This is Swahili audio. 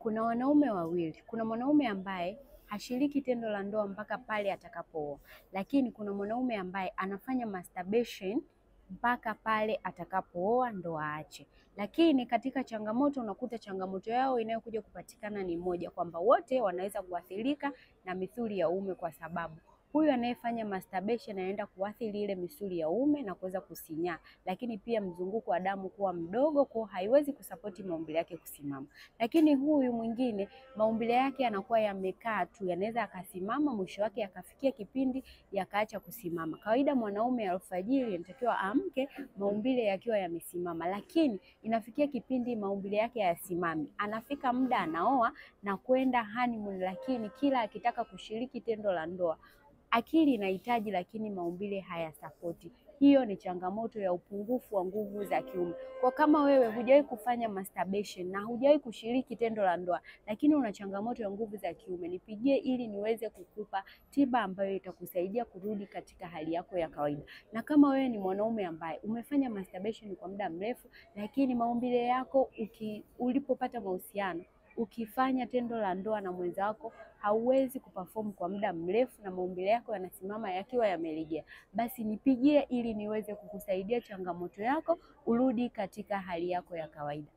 Kuna wanaume wawili. Kuna mwanaume ambaye hashiriki tendo la ndoa mpaka pale atakapooa, lakini kuna mwanaume ambaye anafanya masturbation mpaka pale atakapooa ndo aache. Lakini katika changamoto, unakuta changamoto yao inayokuja kupatikana ni moja, kwamba wote wanaweza kuathirika na misuli ya uume, kwa sababu huyu anayefanya masturbation anaenda kuathiri ile misuli ya uume na kuweza kusinyaa, lakini pia mzunguko wa damu kuwa mdogo, kwa haiwezi kusapoti maumbile yake kusimama. Lakini huyu mwingine maumbile yake yanakuwa yamekaa tu, yanaweza akasimama, mwisho wake akafikia kipindi yakaacha kusimama. Kawaida mwanaume alfajiri anatakiwa amke maumbile yakiwa yamesimama, lakini inafikia kipindi maumbile yake hayasimami. Anafika muda anaoa na kwenda honeymoon, lakini kila akitaka kushiriki tendo la ndoa akili inahitaji, lakini maumbile hayasapoti. Hiyo ni changamoto ya upungufu wa nguvu za kiume. Kwa kama wewe hujawahi kufanya masturbation na hujawahi kushiriki tendo la ndoa, lakini una changamoto ya nguvu za kiume, nipigie ili niweze kukupa tiba ambayo itakusaidia kurudi katika hali yako ya kawaida. Na kama wewe ni mwanaume ambaye umefanya masturbation kwa muda mrefu, lakini maumbile yako ulipopata mahusiano, ukifanya tendo la ndoa na mwenza wako hauwezi kuperform kwa muda mrefu na maumbile yako yanasimama yakiwa yamelegea, basi nipigie ili niweze kukusaidia changamoto yako urudi katika hali yako ya kawaida.